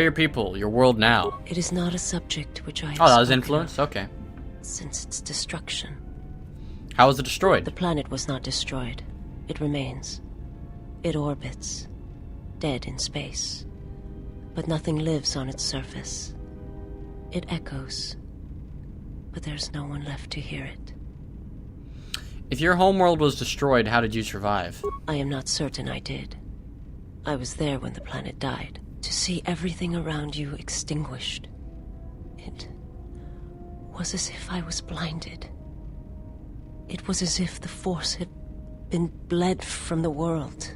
are your people, your world now? It is not a subject which I have Oh, that was spoken influence? of Okay. since its destruction. How was it destroyed? The planet was not destroyed. It remains. It orbits, dead in space. But nothing lives on its surface. It echoes, but there's no one left to hear it. If your homeworld was destroyed, how did you survive? I am not certain I did. I was there when the planet died. To see everything around you extinguished. It was as if I was blinded. It was as if the Force had been bled from the world.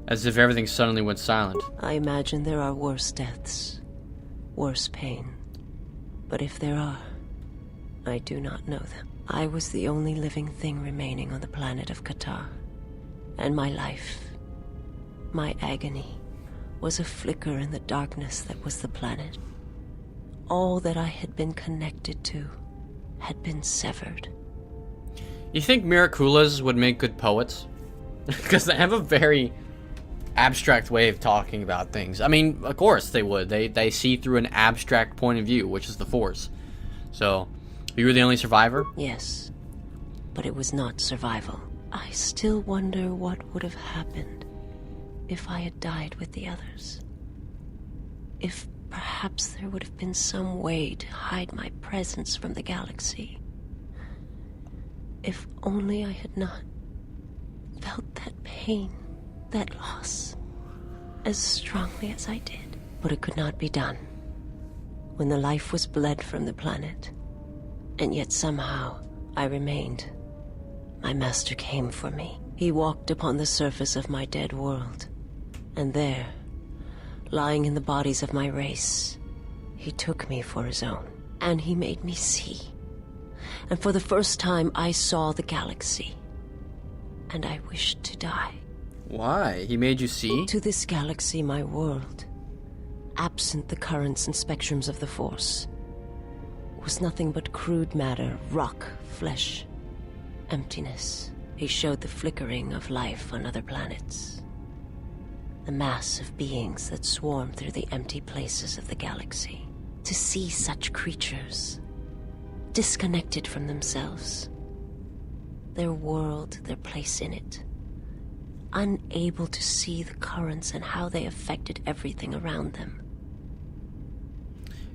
As if everything suddenly went silent. I imagine there are worse deaths, worse pain. But if there are, I do not know them. I was the only living thing remaining on the planet of Katarr. And my life, my agony, was a flicker in the darkness that was the planet. All that I had been connected to had been severed. You think Miraculas would make good poets? Because they have a very abstract way of talking about things. I mean, of course they would. They see through an abstract point of view, which is the Force. So, you were the only survivor? Yes, but it was not survival. I still wonder what would have happened if I had died with the others. If perhaps there would have been some way to hide my presence from the galaxy. If only I had not felt that pain, that loss, as strongly as I did. But it could not be done. When the life was bled from the planet, and yet somehow I remained, my master came for me. He walked upon the surface of my dead world, and there, lying in the bodies of my race, he took me for his own, and he made me see. And for the first time I saw the galaxy, and I wished to die. Why? He made you see? To this galaxy, my world, absent the currents and spectrums of the Force, was nothing but crude matter, rock, flesh, emptiness. He showed the flickering of life on other planets. The mass of beings that swarm through the empty places of the galaxy. To see such creatures, disconnected from themselves, their world, their place in it, unable to see the currents and how they affected everything around them.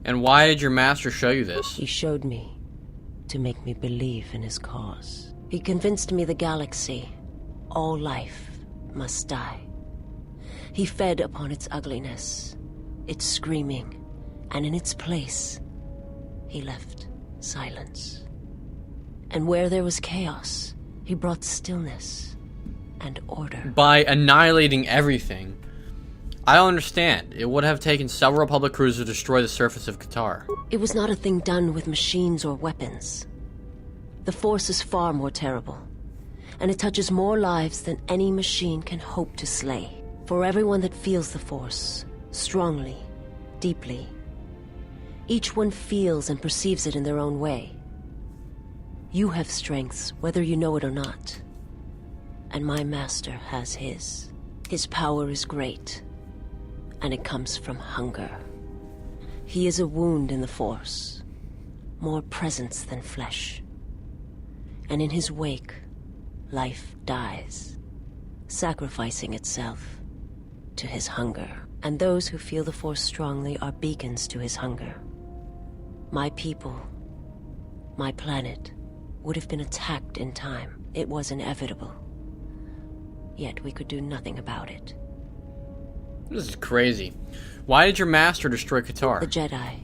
And why did your master show you this? He showed me to make me believe in his cause. He convinced me the galaxy, all life, must die. He fed upon its ugliness, its screaming, and in its place, he left silence. And where there was chaos, he brought stillness and order. By annihilating everything. I don't understand. It would have taken several Republic crews to destroy the surface of Katarr. It was not a thing done with machines or weapons. The Force is far more terrible, and it touches more lives than any machine can hope to slay. For everyone that feels the Force, strongly, deeply, each one feels and perceives it in their own way. You have strengths, whether you know it or not. And my master has his. His power is great, and it comes from hunger. He is a wound in the Force, more presence than flesh. And in his wake, life dies, sacrificing itself to his hunger. And those who feel the Force strongly are beacons to his hunger. My people, my planet, would have been attacked in time. It was inevitable. Yet we could do nothing about it. This is crazy. Why did your master destroy Katarr? The Jedi,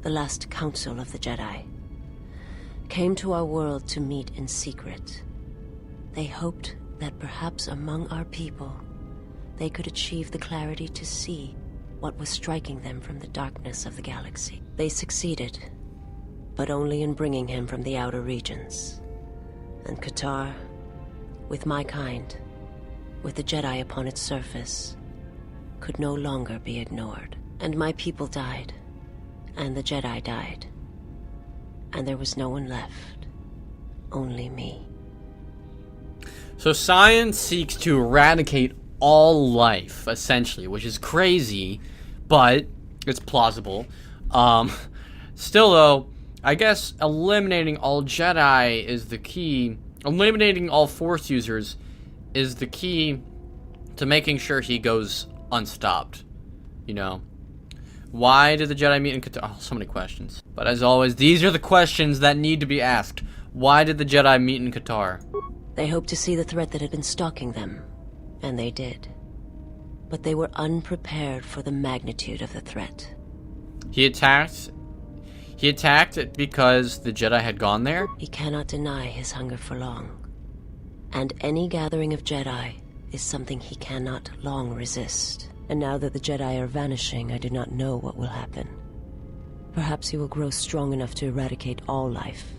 the last council of the Jedi, came to our world to meet in secret. They hoped that perhaps among our people, they could achieve the clarity to see what was striking them from the darkness of the galaxy. They succeeded, but only in bringing him from the outer regions. And Katarr, with my kind, with the Jedi upon its surface, could no longer be ignored. And my people died, and the Jedi died. And there was no one left, only me. So science seeks to eradicate all life, essentially, which is crazy, but it's plausible. Still, though, I guess eliminating all Jedi is the key. Eliminating all Force users is the key to making sure he goes unstopped. You know? Why did the Jedi meet in Katarr? Oh, so many questions. But as always, these are the questions that need to be asked. Why did the Jedi meet in Katarr? They hoped to see the threat that had been stalking them, and they did. But they were unprepared for the magnitude of the threat. He attacked it because the Jedi had gone there? He cannot deny his hunger for long. And any gathering of Jedi is something he cannot long resist. And now that the Jedi are vanishing, I do not know what will happen. Perhaps he will grow strong enough to eradicate all life,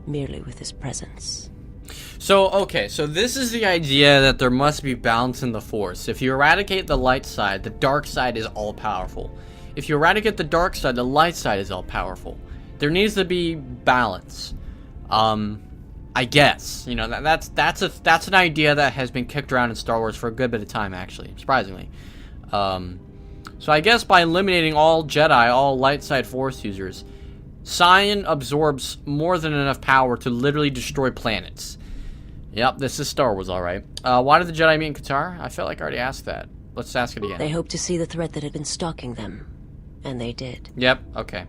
merely with his presence. So, okay, so this is the idea that there must be balance in the Force. If you eradicate the light side, the dark side is all-powerful. If you eradicate the dark side, the light side is all-powerful. There needs to be balance. I guess. You know, that's an idea that has been kicked around in Star Wars for a good bit of time, actually, surprisingly. So I guess by eliminating all Jedi, all light side Force users, Cyan absorbs more than enough power to literally destroy planets. Yep, this is Star Wars, alright. Why did the Jedi meet in Katarr? I feel like I already asked that. Let's ask it again. They hoped to see the threat that had been stalking them, and they did. Yep, okay.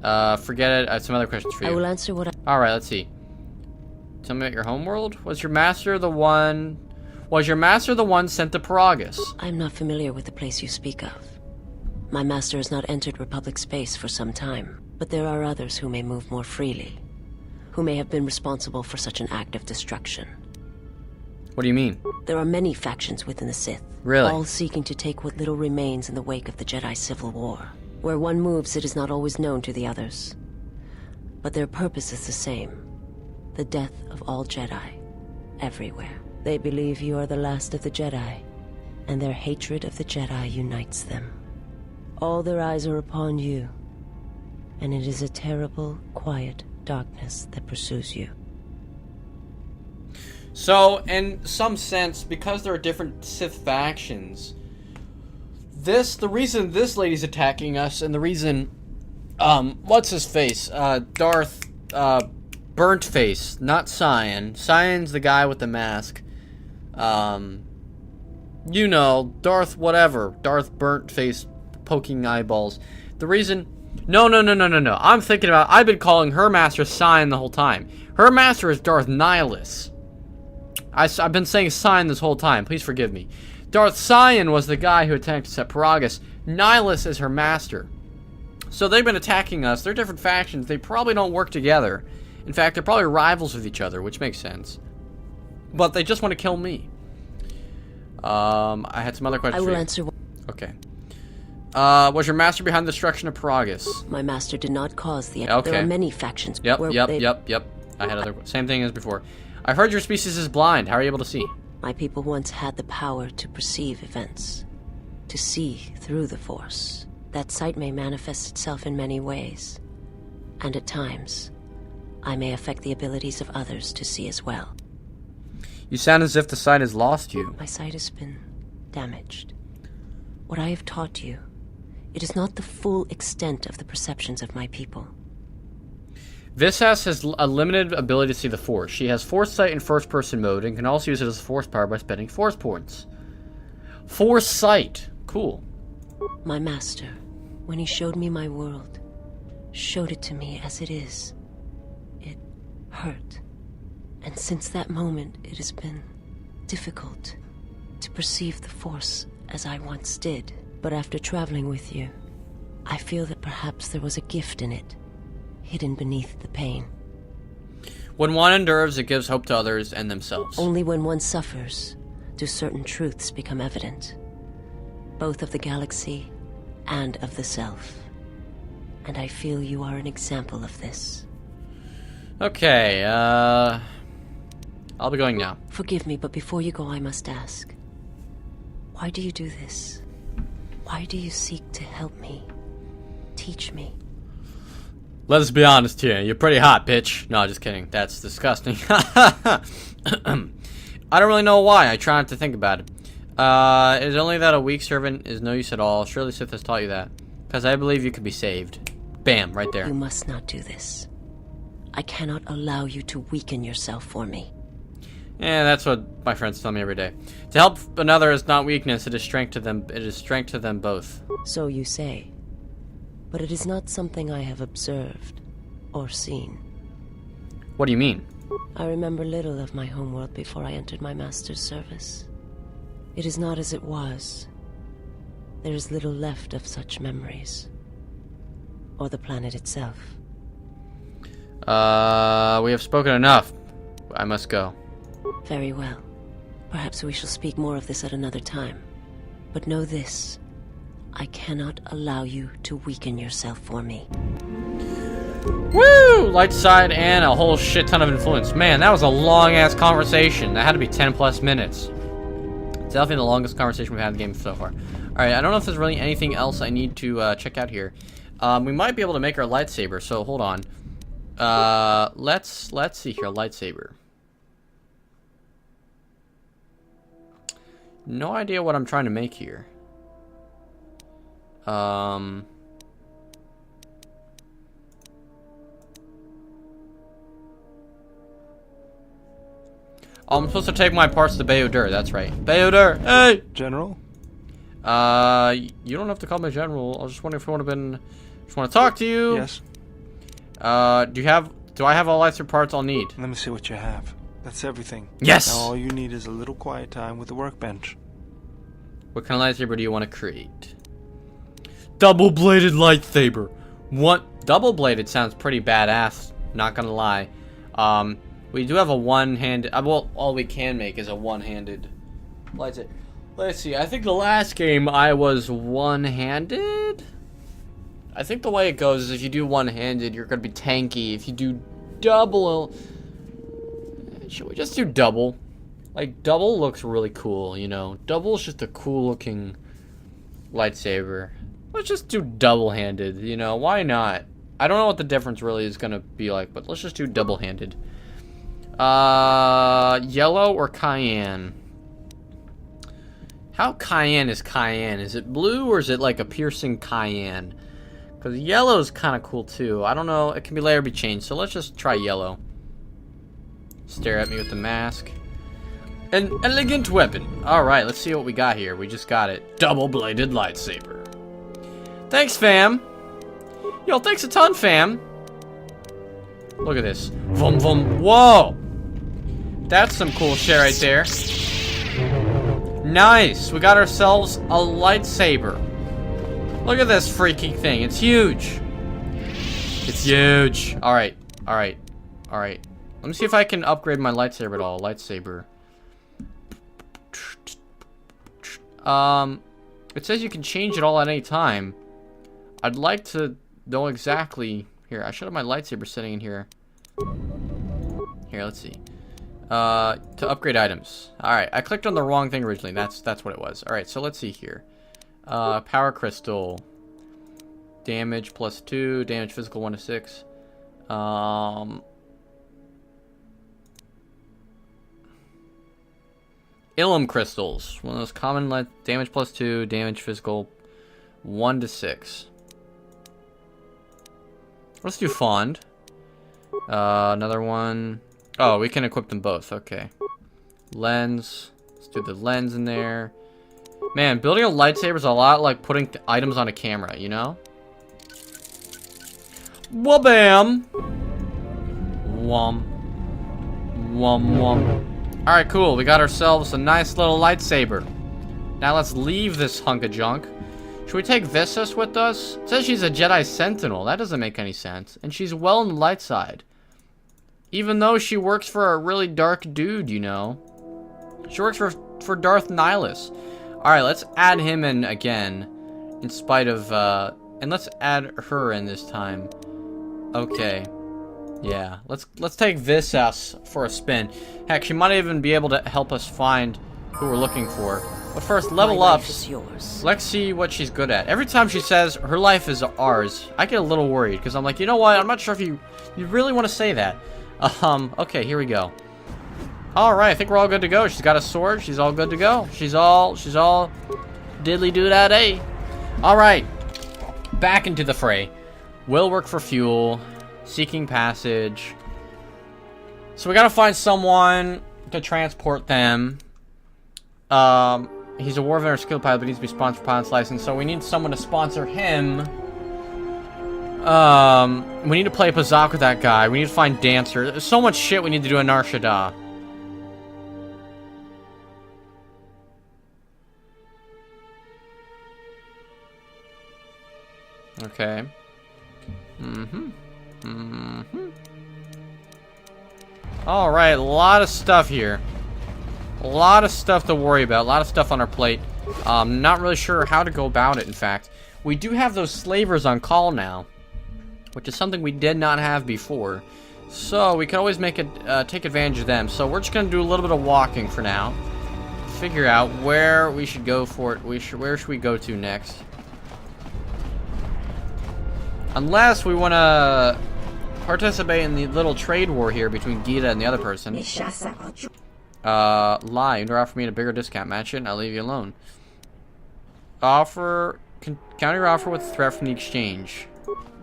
Forget it. I have some other questions for you. I will answer what Alright, let's see. Tell me about your homeworld. Was your master the one sent to Paragus? I'm not familiar with the place you speak of. My master has not entered Republic space for some time, but there are others who may move more freely, who may have been responsible for such an act of destruction. What do you mean? There are many factions within the Sith, Really? all seeking to take what little remains in the wake of the Jedi Civil War. Where one moves, it is not always known to the others. But their purpose is the same. The death of all Jedi, everywhere. They believe you are the last of the Jedi, and their hatred of the Jedi unites them. All their eyes are upon you, and it is a terrible, quiet darkness that pursues you. So, in some sense, because there are different Sith factions, the reason this lady's attacking us, and the reason, what's his face? Darth, Burnt Face, not Cyan. Cyan's the guy with the mask. You know, Darth whatever. Darth Burnt Face, poking eyeballs. The reason... No. I'm thinking about... I've been calling her master Cyan the whole time. Her master is Darth Nihlus. I've been saying Cyan this whole time. Please forgive me. Darth Cyan was the guy who attacked us at Paragus. Nihlus is her master. So they've been attacking us. They're different factions. They probably don't work together. In fact, they're probably rivals with each other, which makes sense. But they just want to kill me. I had some other questions. I will answer. Okay. Was your master behind the destruction of Paragus? My master did not cause the... Okay. There are many factions. Yep. I had other... Same thing as before. I've heard your species is blind. How are you able to see? My people once had the power to perceive events. To see through the Force. That sight may manifest itself in many ways. And at times, I may affect the abilities of others to see as well. You sound as if the sight has lost you. My sight has been damaged. What I have taught you, it is not the full extent of the perceptions of my people. Vishas has a limited ability to see the Force. She has Force Sight in first-person mode and can also use it as Force power by spending Force points. Force Sight. Cool. My master, when he showed me my world, showed it to me as it is. It hurt. And since that moment, it has been difficult to perceive the Force as I once did. But after traveling with you, I feel that perhaps there was a gift in it, hidden beneath the pain. When one endures, it gives hope to others and themselves. Only when one suffers do certain truths become evident, both of the galaxy and of the self. And I feel you are an example of this. Okay, I'll be going now. Forgive me, but before you go, I must ask. Why do you do this? Why do you seek to help me? Teach me? Let us be honest here. You're pretty hot, bitch. No, just kidding. That's disgusting. I don't really know why. I try not to think about it. It is only that a weak servant is no use at all. Surely Sith has taught you that. Because I believe you could be saved. Bam, right there. You must not do this. I cannot allow you to weaken yourself for me. Yeah, that's what my friends tell me every day. To help another is not weakness, it is strength to them. It is strength to them both. So you say. But it is not something I have observed or seen. What do you mean? I remember little of my homeworld before I entered my master's service. It is not as it was. There is little left of such memories. Or the planet itself. We have spoken enough. I must go. Very well. Perhaps we shall speak more of this at another time. But know this. I cannot allow you to weaken yourself for me. Woo! Light side and a whole shit ton of influence. Man, that was a long-ass conversation. That had to be 10 plus minutes. It's definitely the longest conversation we've had in the game so far. Alright, I don't know if there's really anything else I need to check out here. We might be able to make our lightsaber, so hold on. Let's see here, lightsaber. No idea what I'm trying to make here. I'm supposed to take my parts to KOTOR, that's right. KOTOR, hey! General? You don't have to call me General. I was just wondering if you want to just want to talk to you. Yes. Do I have all lightsaber parts I'll need? Let me see what you have. That's everything. Yes! Now all you need is a little quiet time with the workbench. What kind of lightsaber do you want to create? Double-bladed lightsaber. What? Double-bladed sounds pretty badass, not gonna lie. We do have a one-handed... well, all we can make is a one-handed lightsaber. Let's see, I think the last game I was one-handed? I think the way it goes is if you do one-handed, you're gonna be tanky. If you do double... Should we just do double? Like, double looks really cool, you know? Double is just a cool-looking lightsaber. Let's just do double-handed, you know? Why not? I don't know what the difference really is gonna be like, but let's just do double-handed. Yellow or cayenne? How cayenne is cayenne? Is it blue or is it like a piercing cayenne? Because yellow is kind of cool too. I don't know. It can be later be changed. So let's just try yellow. Stare at me with the mask. An elegant weapon. Alright, let's see what we got here. We just got it. Double-bladed lightsaber. Thanks, fam. Yo, thanks a ton, fam. Look at this. Vum, vum. Whoa. That's some cool shit right there. Nice. We got ourselves a lightsaber. Look at this freaky thing. It's huge. It's huge. Alright. Alright. Alright. Let me see if I can upgrade my lightsaber at all. Lightsaber. It says you can change it all at any time. I'd like to know exactly... Here, I should have my lightsaber sitting in here. Here, let's see. To upgrade items. Alright, I clicked on the wrong thing originally. That's what it was. Alright, so let's see here. Power crystal. Damage +2. Damage physical 1 to 6. Illum crystals. One of those common damage +2. Damage physical 1 to 6. Let's do Fond. Another one. Oh, we can equip them both. Okay. Lens. Let's do the lens in there. Man, building a lightsaber is a lot like putting items on a camera, you know? Wabam! Wum. Wum wum. Alright, cool. We got ourselves a nice little lightsaber. Now let's leave this hunk of junk. Should we take Visas with us? It says she's a Jedi Sentinel. That doesn't make any sense. And she's well on the light side. Even though she works for a really dark dude, you know. She works for Darth Nihlus. Alright, let's add him in again. In spite of, and let's add her in this time. Okay. Yeah, let's take Visas for a spin. Heck, she might even be able to help us find who we're looking for. But first, level ups. Let's see what she's good at. Every time she says her life is ours, I get a little worried because I'm like, you know what? I'm not sure if you really want to say that. Okay, here we go. Alright, I think we're all good to go. She's got a sword. She's all good to go. She's all diddly do that, eh? Alright. Back into the fray. Will work for fuel. Seeking passage. So we gotta find someone to transport them. He's a war veteran skill pilot, but needs to be sponsored for pilot's license. So we need someone to sponsor him. We need to play Pazak with that guy. We need to find dancers. There's so much shit we need to do in Nar Shaddaa. Okay. Alright, a lot of stuff here. A lot of stuff to worry about. A lot of stuff on our plate. Not really sure how to go about it, in fact. We do have those slavers on call now, which is something we did not have before. So, we can always make it, take advantage of them. So, we're just going to do a little bit of walking for now. Figure out where we should go for it. Where should we go to next? Unless we want to participate in the little trade war here between Gita and the other person. Lie. You offer me a bigger discount. Match it and I'll leave you alone. Counter your offer with a threat from the exchange.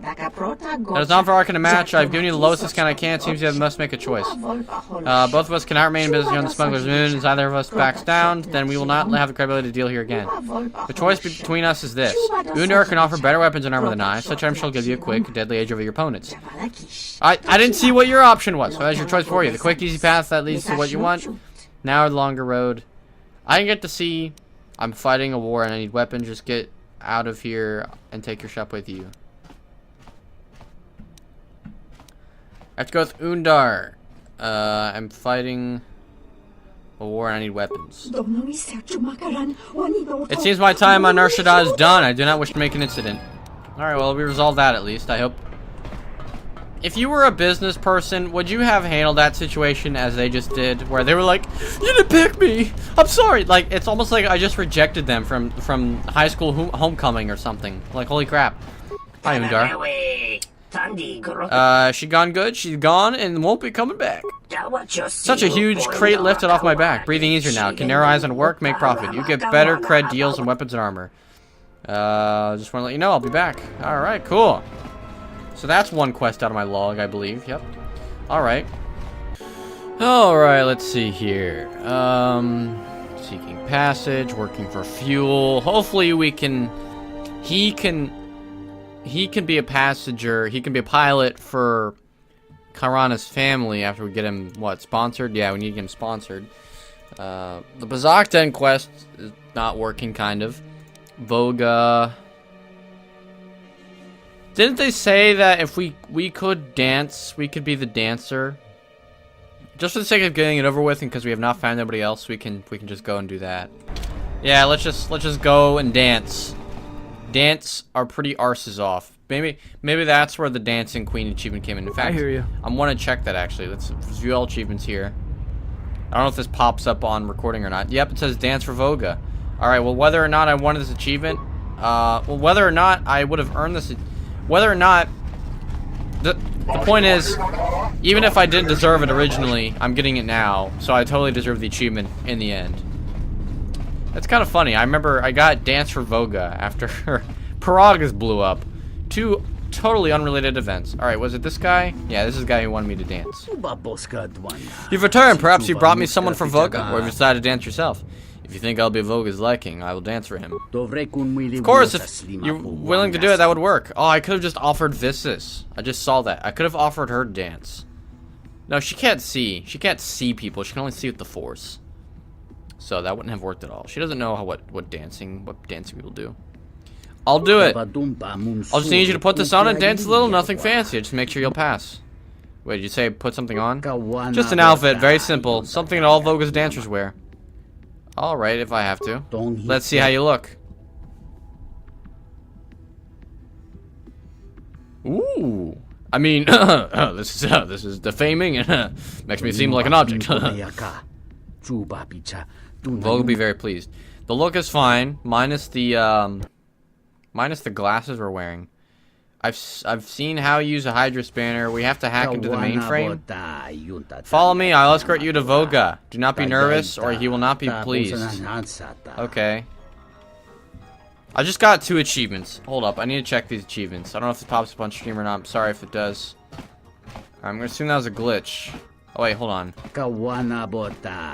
That is not for Arkin to match. I've given you the lowest discount I can. It seems you must make a choice. Both of us cannot remain in business here on the Smuggler's Moon. As either of us backs down, then we will not have the credibility to deal here again. The choice between us is this. Undar can offer better weapons and armor than I. Such items shall give you a quick, deadly edge over your opponents. I didn't see what your option was, so that's your choice for you. The quick, easy path that leads to what you want. Now the longer road. I can get to see I'm fighting a war and I need weapons. Just get out of here and take your shop with you. I have to go with Undar. I'm fighting a war and I need weapons. It seems my time on Nar Shaddaa is done. I do not wish to make an incident. Alright, well, we resolved that at least, I hope. If you were a business person, would you have handled that situation as they just did? Where they were like, you didn't pick me! I'm sorry! Like, it's almost like I just rejected them from high school homecoming or something. Like, holy crap. Hi, Undar. She gone good? She's gone and won't be coming back. Such a huge crate lifted off my back. Breathing easier now. Can narrow eyes on work, make profit. You get better cred deals and weapons and armor. Just want to let you know I'll be back. Alright, cool. So that's one quest out of my log, I believe. Yep. Alright. Alright, let's see here. Seeking passage, working for fuel. Hopefully we can... He can be a passenger. He can be a pilot for Karana's family after we get him, what, sponsored? Yeah, we need to get him sponsored. The Bazak Den quest is not working, kind of. Voga. Didn't they say that if we could dance, we could be the dancer? Just for the sake of getting it over with, and because we have not found anybody else, we can just go and do that. Yeah, let's just go and dance. Dance our pretty arses off. Maybe that's where the dancing queen achievement came in. In fact, I hear you. I want to check that actually. Let's view all achievements here. I don't know if this pops up on recording or not. Yep, it says dance for Voga. All right. Well, whether or not I wanted this achievement, whether or not I would have earned this. Whether or not, the point is, even if I didn't deserve it originally, I'm getting it now, so I totally deserve the achievement in the end. That's kind of funny. I remember I got Dance for Voga after Paragas blew up. Two totally unrelated events. Alright, was it this guy? Yeah, this is the guy who wanted me to dance. You've returned. Perhaps you brought me someone for Voga, or you've decided to dance yourself. If you think I'll be Voga's liking, I will dance for him. Of course, if you're willing to do it, that would work. Oh, I could have just offered Vissus. I just saw that. I could have offered her to dance. No, she can't see. She can't see people. She can only see with the Force. So that wouldn't have worked at all. She doesn't know what dancing people do. I'll do it. I'll just need you to put this on and dance a little. Nothing fancy. Just make sure you'll pass. Wait, did you say put something on? Just an outfit. Very simple. Something that all Voga's dancers wear. Alright, if I have to. Let's see how you look. Ooh. I mean, this is defaming and makes me seem like an object. Voga will be very pleased. The look is fine, minus the glasses we're wearing. I've seen how you use a Hydra spanner. We have to hack into the mainframe. Follow me. I'll escort you to Voga. Do not be nervous, or he will not be pleased. Okay. I just got 2 achievements. Hold up. I need to check these achievements. I don't know if it pops up on stream or not. I'm sorry if it does. I'm gonna assume that was a glitch. Oh wait, hold on.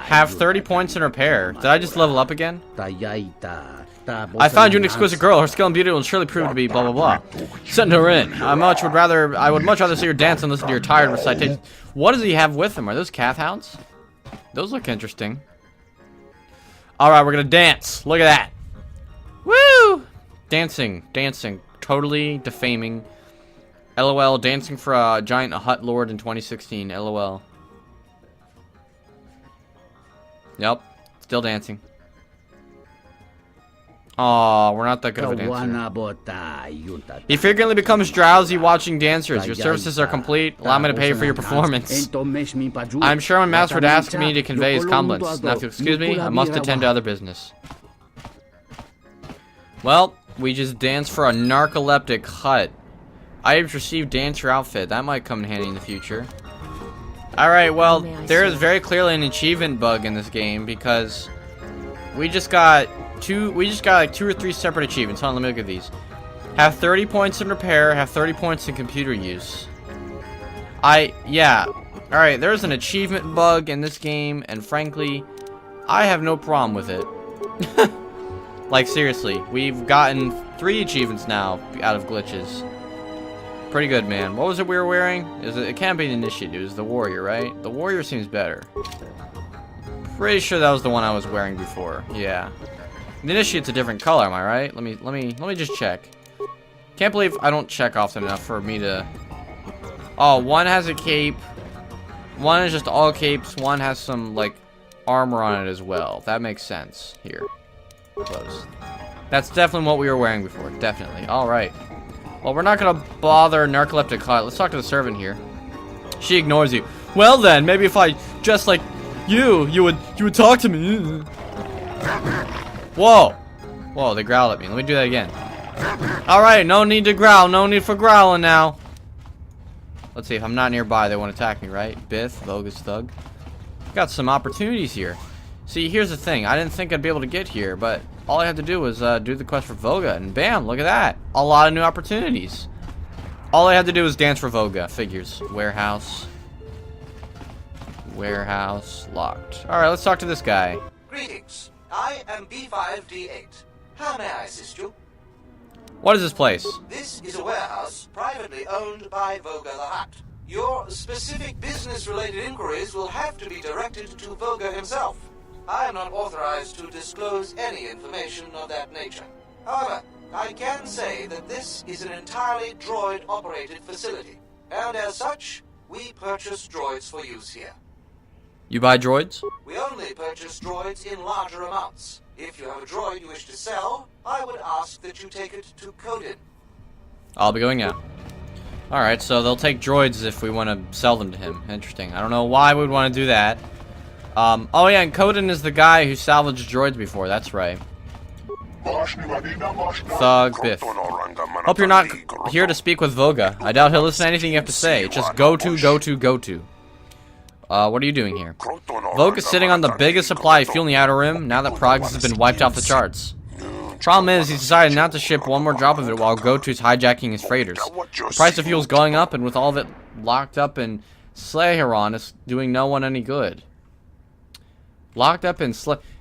Have 30 points in repair. Did I just level up again? I found you an exquisite girl. Her skill and beauty will surely prove to be blah blah blah. Send her in. I would much rather see her dance than listen to your tired recitation. What does he have with him? Are those calf hounds? Those look interesting. Alright, we're gonna dance. Look at that. Woo! Dancing. Totally defaming. LOL, dancing for a giant Hutt lord in 2016. LOL. Yep. Still dancing. Aw, we're not that good of a dancer. He frequently becomes drowsy watching dancers. Your services are complete. Allow me to pay for your performance. I'm sure my master would ask me to convey his compliments. Now, if you'll excuse me, I must attend to other business. Well, we just danced for a Narcoleptic Hutt. Items received dancer outfit. That might come in handy in the future. Alright, well, there is very clearly an achievement bug in this game because we just got like 2 or 3 separate achievements. Hold on, let me look at these. Have 30 points in repair, have 30 points in computer use. Yeah. Alright, there's an achievement bug in this game, and frankly, I have no problem with it. Like, seriously, we've gotten 3 achievements now out of glitches. Pretty good, man. What was it we were wearing? It can't be the initiate, it was the warrior, right? The warrior seems better. Pretty sure that was the one I was wearing before. Yeah. The initiate's a different color, am I right? Let me just check. Can't believe I don't check often enough for me to. Oh, one has a cape. One is just all capes. One has some like armor on it as well. That makes sense. Here. Close. That's definitely what we were wearing before. Definitely. All right. Well, we're not gonna bother Narcoleptic Hutt. Let's talk to the servant here. She ignores you. Well then, maybe if I dressed like you would talk to me. Whoa. Whoa, they growled at me. Let me do that again. Alright, no need to growl. No need for growling now. Let's see, if I'm not nearby, they won't attack me, right? Biff, Voga's thug. Got some opportunities here. See, here's the thing. I didn't think I'd be able to get here, but all I had to do was do the quest for Voga, and bam, look at that. A lot of new opportunities. All I had to do was dance for Voga. Figures. Warehouse. Warehouse. Locked. Alright, let's talk to this guy. Greetings. I am B5D8. How may I assist you? What is this place? This is a warehouse privately owned by Voga the Hutt. Your specific business-related inquiries will have to be directed to Voga himself. I am not authorized to disclose any information of that nature. However, I can say that this is an entirely droid-operated facility, and as such, we purchase droids for use here. You buy droids? We only purchase droids in larger amounts. If you have a droid you wish to sell, I would ask that you take it to Codin. I'll be going now. Alright, so they'll take droids if we want to sell them to him. Interesting. I don't know why we would want to do that. Oh yeah, and Codin is the guy who salvaged droids before, that's right. Thug Biff. Hope you're not here to speak with Voga. I doubt he'll listen to anything you have to say. Just go to. What are you doing here? Voga's sitting on the biggest supply of fuel in the Outer Rim now that progress has been wiped off the charts. Problem is, he's decided not to ship one more drop of it while Gotu's hijacking his freighters. The price of fuel's going up, and with all of it locked up in Slaheron, it's doing no one any good. Locked up in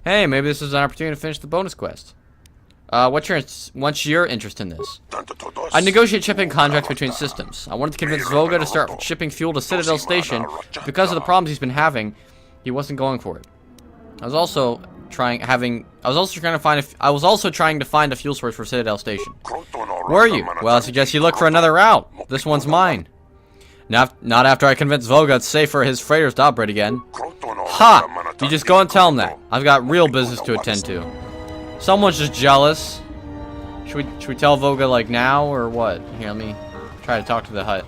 Hey, maybe this is an opportunity to finish the bonus quest. What's your interest in this? I negotiate shipping contracts between systems. I wanted to convince Voga to start shipping fuel to Citadel Station. Because of the problems he's been having, he wasn't going for it. I was also trying to find a fuel source for Citadel Station. Were you? Well, I suggest you look for another route. This one's mine. Not after I convince Voga it's safe for his freighters to operate again. Ha! You just go and tell him that. I've got real business to attend to. Someone's just jealous. Should we tell Voga like now or what? Here, let me try to talk to the Hutt.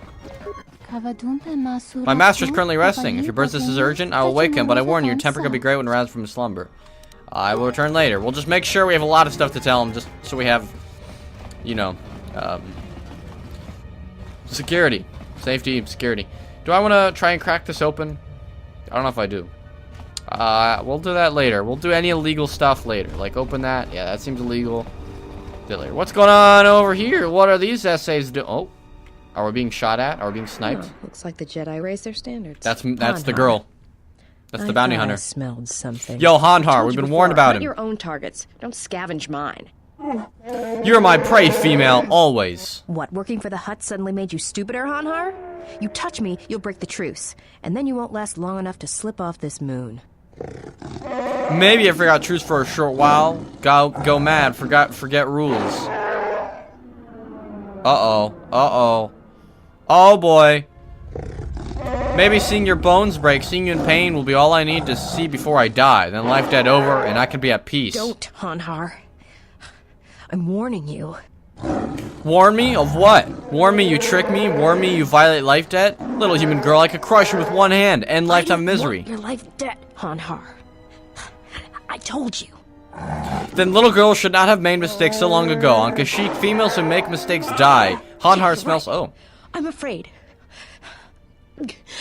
My master's currently resting. If your business is urgent, I will wake him, but I warn you, your temper could be great when aroused from slumber. I will return later. We'll just make sure we have a lot of stuff to tell him, just so we have, you know, Security. Safety, security. Do I want to try and crack this open? I don't know if I do. We'll do that later. We'll do any illegal stuff later. Like, open that. Yeah, that seems illegal. Do it later. What's going on over here? What are these essays doing? Oh. Are we being shot at? Are we being sniped? Oh, looks like the Jedi raised their standards. That's the girl. That's the bounty hunter. I smelled something. Yo, Hanharr, we've been warned about him. Hunt your own targets. Don't scavenge mine. You're my prey, female, always. What, working for the Hutt suddenly made you stupider, Hanharr? You touch me, you'll break the truce. And then you won't last long enough to slip off this moon. Maybe I forgot truce for a short while. Go mad, forget rules. Uh-oh. Uh-oh. Oh, boy. Maybe seeing your bones break, seeing you in pain will be all I need to see before I die. Then life dead over, and I can be at peace. Don't, Hanharr. I'm warning you. Warn me? Of what? Warn me you trick me? Warn me you violate life debt? Little human girl, I could crush you with one hand, end lifetime misery. Your life debt, Hanharr. I told you. Then little girls should not have made mistakes so long ago. On Kashyyyk, females who make mistakes die. Hanharr smells... Oh. I'm afraid.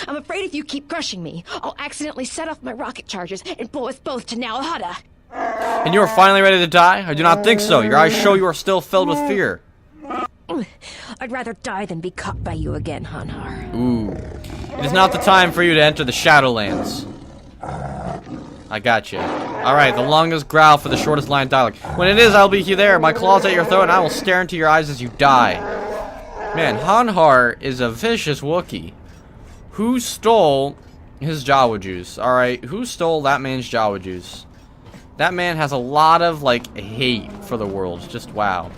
I'm afraid if you keep crushing me, I'll accidentally set off my rocket charges and blow us both to Nal Hutta. And you are finally ready to die? I do not think so. Your eyes show you are still filled with fear. I'd rather die than be caught by you again, Hanharr. Ooh. It is not the time for you to enter the Shadowlands. I got you. Alright, the longest growl for the shortest line of dialogue. When it is, I'll be there, my claws at your throat, and I will stare into your eyes as you die. Man, Hanharr is a vicious Wookiee. Who stole his Jawa juice? Alright, who stole that man's Jawa juice? That man has a lot of, like, hate for the world. Just wow.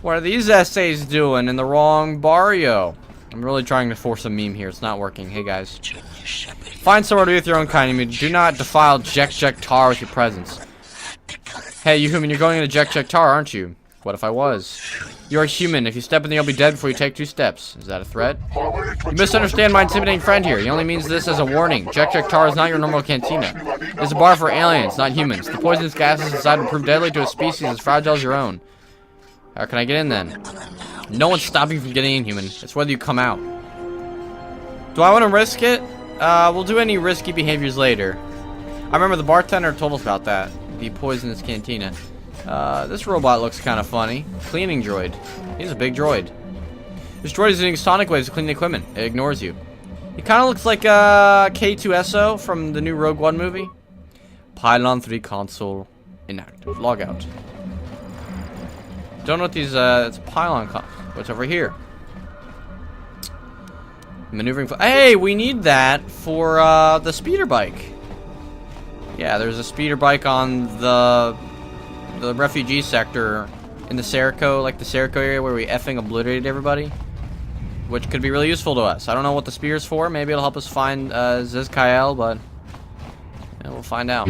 What are these essays doing in the wrong barrio? I'm really trying to force a meme here. It's not working. Hey, guys. Find somewhere to be with your own kind. I mean, do not defile Tar with your presence. Hey, you human, you're going into Tar, aren't you? What if I was? You're a human. If you step in there, you'll be dead before you take 2 steps. Is that a threat? You misunderstand my intimidating friend here. He only means this as a warning. Tar is not your normal cantina. It's a bar for aliens, not humans. The poisonous gases inside will prove deadly to a species as fragile as your own. How can I get in then? No one's stopping you from getting in, human. It's whether you come out. Do I want to risk it? We'll do any risky behaviors later. I remember the bartender told us about that. The poisonous cantina. This robot looks kind of funny. Cleaning droid. He's a big droid. This droid is using sonic waves to clean the equipment. It ignores you. He kind of looks like K2SO from the new Rogue One movie. Pylon 3 console inactive. Log out. Don't know what these, it's a pylon what's over here? Maneuvering. Hey, we need that for, the speeder bike. Yeah, there's a speeder bike on the refugee sector in the Serco, like the Serco area where we effing obliterated everybody. Which could be really useful to us. I don't know what the spear's for. Maybe it'll help us find, Zizkael, but yeah, we'll find out.